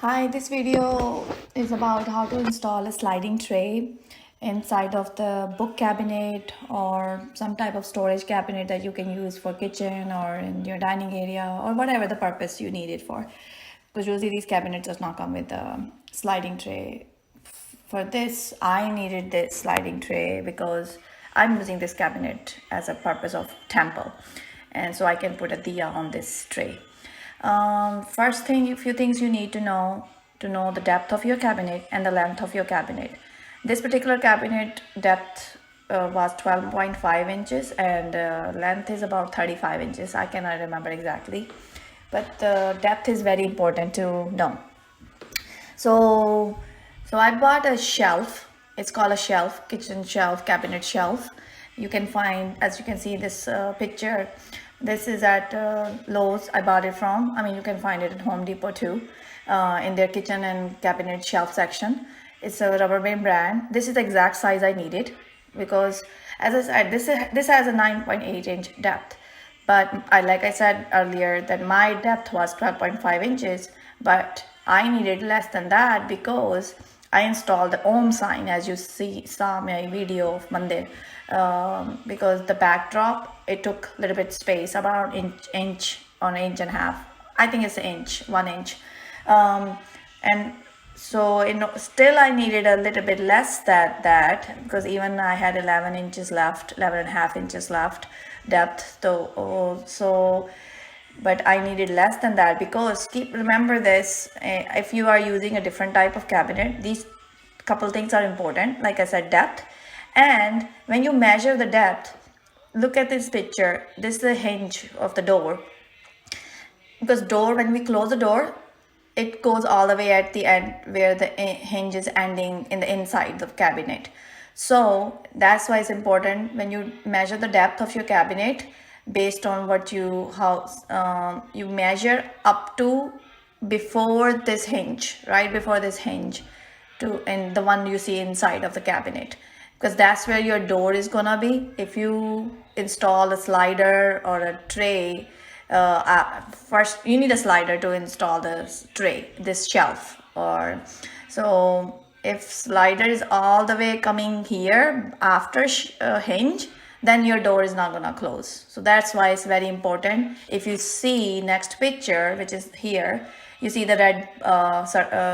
Hi, this video is about how to install a sliding tray inside of the book cabinet or some type of storage cabinet that you can use for kitchen or in your dining area or whatever the purpose you need it for. Because usually these cabinets does not come with a sliding tray. For this, I needed this sliding tray because I'm using this cabinet as a purpose of temple. And so I can put a diya on this tray. First thing, a few things you need to know the depth of your cabinet and the length of your cabinet. This particular cabinet depth was 12.5 inches and length is about 35 inches. I cannot remember exactly, but the depth is very important to know. So, so I bought a shelf. It's called a shelf, kitchen shelf, cabinet shelf. You can find, as you can see this picture, this is at Lowe's. I bought it from. I mean, you can find it at Home Depot too, in their kitchen and cabinet shelf section. It's a Rubbermaid brand. This is the exact size I needed because, as I said, this has a 9.8 inch depth. But like I said earlier, that my depth was 12.5 inches, but I needed less than that because I installed the Om sign, as you saw my video of Monday, because the backdrop, it took a little bit space, about inch or an inch and a half. I think it's an inch, 1 inch. And so still I needed a little bit less than that because even I had 11 inches left, 11 and a half inches left depth. But I needed less than that because remember this, if you are using a different type of cabinet, these couple things are important. Like I said, depth. And when you measure the depth, look at this picture. This is the hinge of the door. Because when we close the door, it goes all the way at the end where the hinge is ending in the inside of the cabinet. So that's why it's important when you measure the depth of your cabinet based on what you measure up to before this hinge, right before this hinge, and the one you see inside of the cabinet, because that's where your door is gonna be. If you install a slider or a tray, first you need a slider to install this shelf. Or so if slider is all the way coming here after hinge, then your door is not gonna close. So that's why it's very important. If you see next picture, which is here, you see the red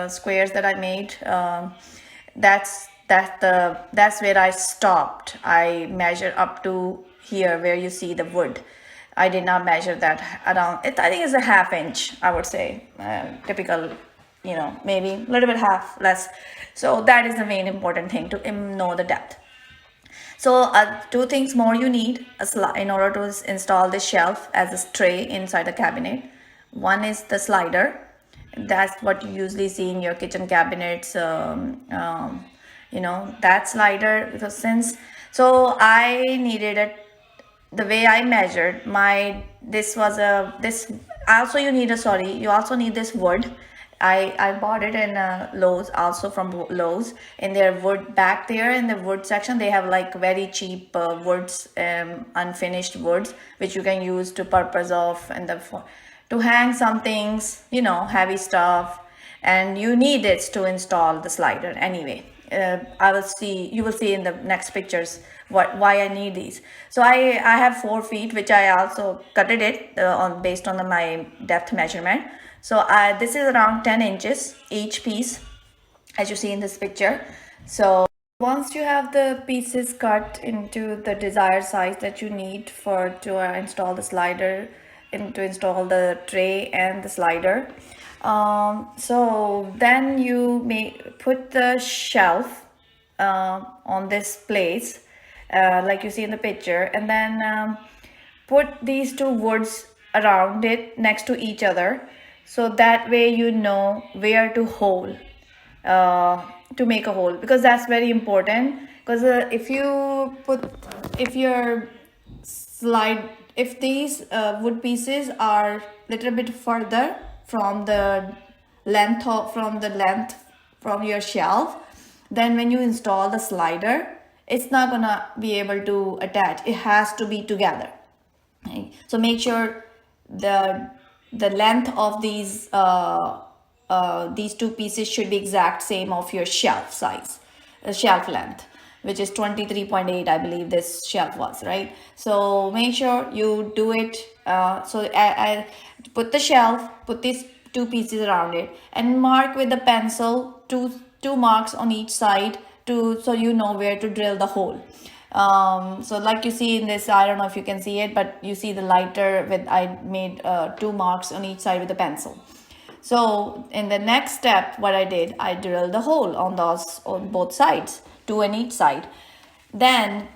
squares that I made. That's where I stopped. I measured up to here where you see the wood. I did not measure that around it. I think it's a half inch, I would say, typical, maybe a little bit half less. So that is the main important thing to know the depth. So two things more you need in order to install this shelf as a tray inside the cabinet. One is the slider. That's what you usually see in your kitchen cabinets. That slider, because so I needed it. The way I measured this also you also need this wood. I bought it in Lowe's, also from Lowe's. In their wood, back there in the wood section, they have like very cheap woods, unfinished woods, which you can use to purpose of to hang some things, heavy stuff, and you need it to install the slider anyway. You will see in the next pictures why I need these. So I have 4 feet, which I also cutted it based on my depth measurement. So this is around 10 inches each piece, as you see in this picture. So once you have the pieces cut into the desired size that you need to install the slider and to install the tray and the slider, so then you may put the shelf on this place, like you see in the picture, and then put these two woods around it next to each other, so that way you know where to make a hole, because that's very important. Because if these wood pieces are little bit further from the length from your shelf, then when you install the slider, it's not gonna be able to attach. It has to be together. Okay? So make sure the length of these these two pieces should be exact same of your shelf size, shelf length, which is 23.8, I believe this shelf was, right? So make sure you do it. So I put the shelf, put these two pieces around it, and mark with the pencil two marks on each side so you know where to drill the hole. So like you see in this, I don't know if you can see it, but you see the lighter with I made 2 marks on each side with the pencil. So in the next step, what I did, I drilled the hole on both sides, 2 on each side. Then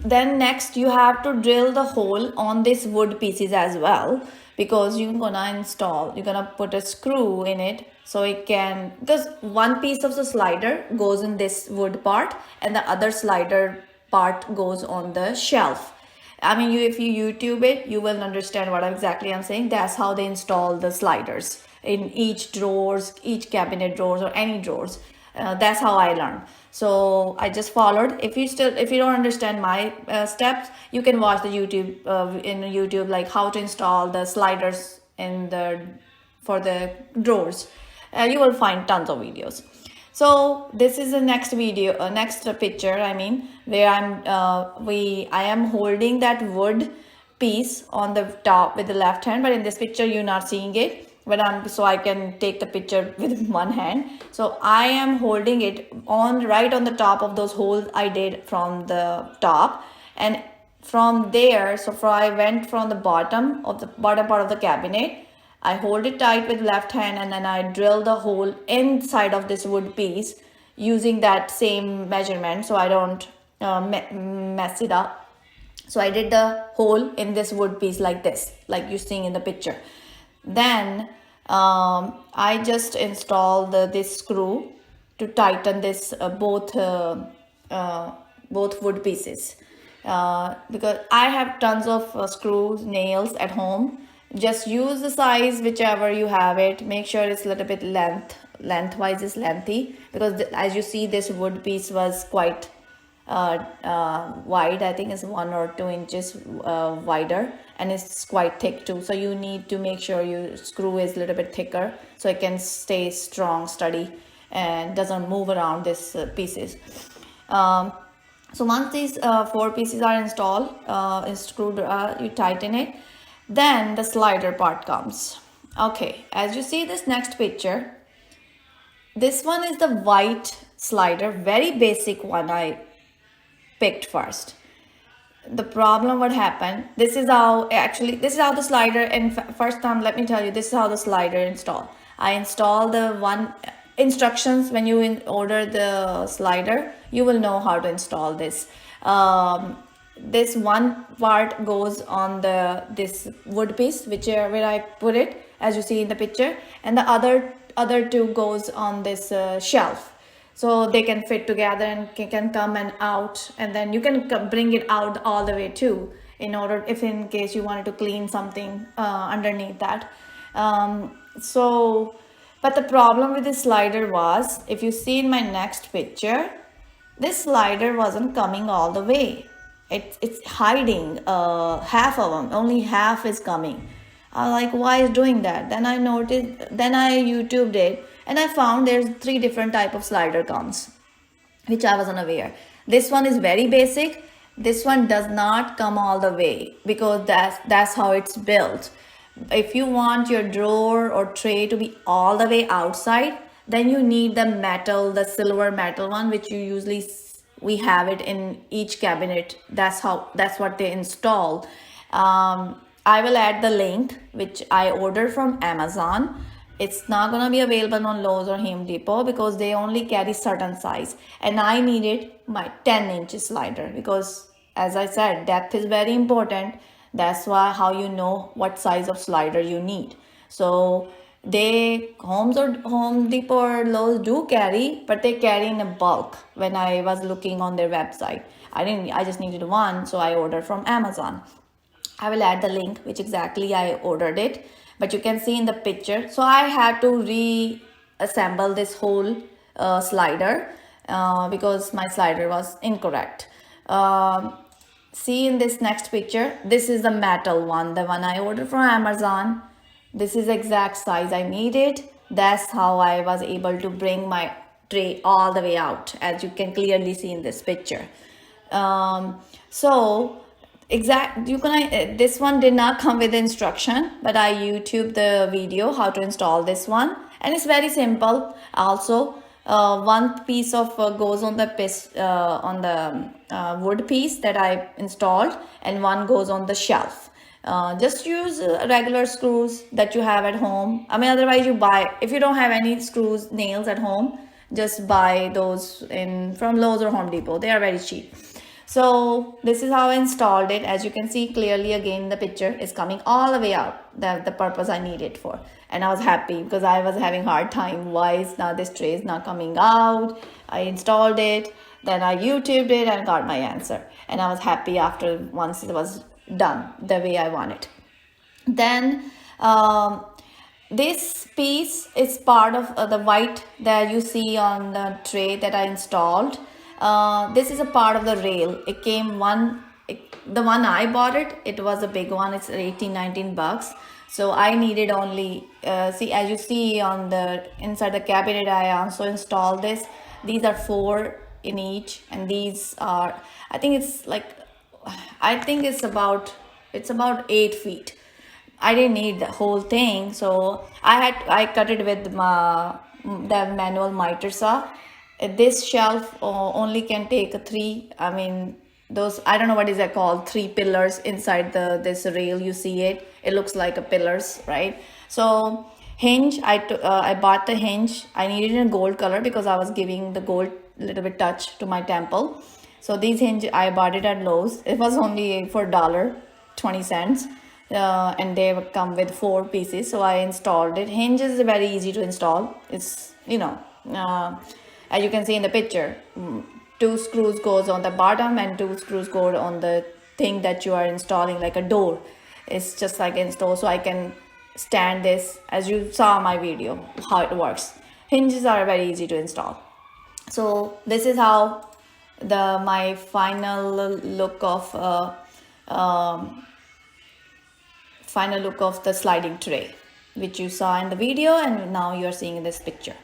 next you have to drill the hole on these wood pieces as well, because you're gonna put a screw in it, so it can, because one piece of the slider goes in this wood part and the other slider part goes on the shelf. I mean, if you YouTube it, you will understand what exactly I'm saying. That's how they install the sliders in each cabinet drawers or any drawers. That's how I learned. So I just followed. If you don't understand my steps, you can watch the YouTube like how to install the sliders for the drawers. You will find tons of videos. So this is the next picture, I mean, where I am holding that wood piece on the top with the left hand, but in this picture you're not seeing it, but so I can take the picture with one hand. So I am holding it right on the top of those holes I did from the top, and from there, I went from the bottom part of the cabinet. I hold it tight with left hand, and then I drill the hole inside of this wood piece using that same measurement so I don't mess it up. So I did the hole in this wood piece like this, like you're seeing in the picture. Then I just installed this screw to tighten this both wood pieces, because I have tons of screws, nails at home. Just use the size whichever you have it. Make sure it's a little bit lengthwise is lengthy, because as you see, this wood piece was quite wide. I think it's 1 or 2 inches wider, and it's quite thick too. So you need to make sure your screw is a little bit thicker so it can stay strong, steady, and doesn't move around these pieces. So once these 4 pieces are installed, screwed, you tighten it. Then the slider part comes. Okay, as you see this next picture, this one is the white slider, very basic one I picked first. The problem what happened, this is how the slider, and first time let me tell you, this is how the slider installed. I installed the one instructions. When you order the slider, you will know how to install this. This one part goes on this wood piece, where I put it, as you see in the picture, and the other 2 goes on this shelf, so they can fit together and can come and out, and then you can bring it out all the way too, if in case you wanted to clean something underneath that. But the problem with this slider was, if you see in my next picture, this slider wasn't coming all the way. It's hiding half of them, only half is coming. I was like, why is doing that? Then I YouTubed it, and I found there's 3 different type of slider comes, which I wasn't aware. This one is very basic. This one does not come all the way, because that's how it's built. If you want your drawer or tray to be all the way outside, then you need the silver metal one, which we have it in each cabinet. That's what they install. I will add the link, which I ordered from Amazon. It's not gonna be available on Lowe's or Home Depot, because they only carry certain size, and I needed my 10-inch slider, because as I said, depth is very important. That's how you know what size of slider you need. So Home Depot or Lowe's do carry, but they carry in a bulk. When I was looking on their website, I just needed one, so I ordered from Amazon. I will add the link which exactly I ordered it, but you can see in the picture. So I had to reassemble this whole slider because my slider was incorrect. See in this next picture, this is the metal one, the one I ordered from Amazon. This is exact size I needed. That's how I was able to bring my tray all the way out, as you can clearly see in this picture. So exact you can this one did not come with instruction, but I YouTube the video how to install this one, and it's very simple. Also, one piece of goes on the wood piece that I installed, and one goes on the shelf. Just use regular screws that you have at home. I mean, otherwise you buy, if you don't have any screws, nails at home, just buy those from Lowe's or Home Depot. They are very cheap. So this is how I installed it. As you can see clearly, again the picture is coming all the way out, the purpose I need it for. And I was happy because I was having hard time, why is now this tray is not coming out. I installed it, then I YouTubed it and got my answer, and I was happy after once it was done the way I want it. Then this piece is part of the white that you see on the tray that I installed. This is a part of the rail. It came the one I bought it was a big one. It's 18-19 bucks. So I needed only see, as you see on the inside the cabinet, I also installed this. These are 4 in each, and these are, I think it's about 8 feet. I didn't need the whole thing, so I cut it with the manual miter saw. This shelf only can take 3. I mean, those, I don't know what is that called, 3 pillars inside this rail. You see it looks like a pillars, right? So hinge, I bought the hinge. I needed a gold color because I was giving the gold little bit touch to my temple. So these hinge I bought it at Lowe's. It was only for $1.20, and they come with 4 pieces. So I installed it. Hinges is very easy to install. It's, as you can see in the picture, 2 screws goes on the bottom and 2 screws go on the thing that you are installing, like a door. It's just like install, so I can stand this, as you saw my video how it works. Hinges are very easy to install. So this is how my final look of the sliding tray, which you saw in the video and now you are seeing in this picture.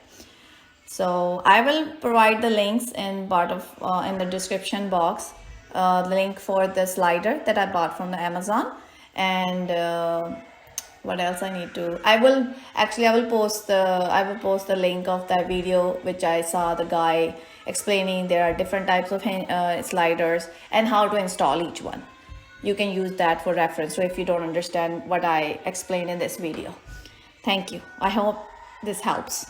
So I will provide the links in the description box, the link for the slider that I bought from the Amazon, and what else I need to, I will post the link of that video which I saw the guy explaining there are different types of sliders and how to install each one. You can use that for reference, so if you don't understand what I explained in this video. Thank you. I hope this helps.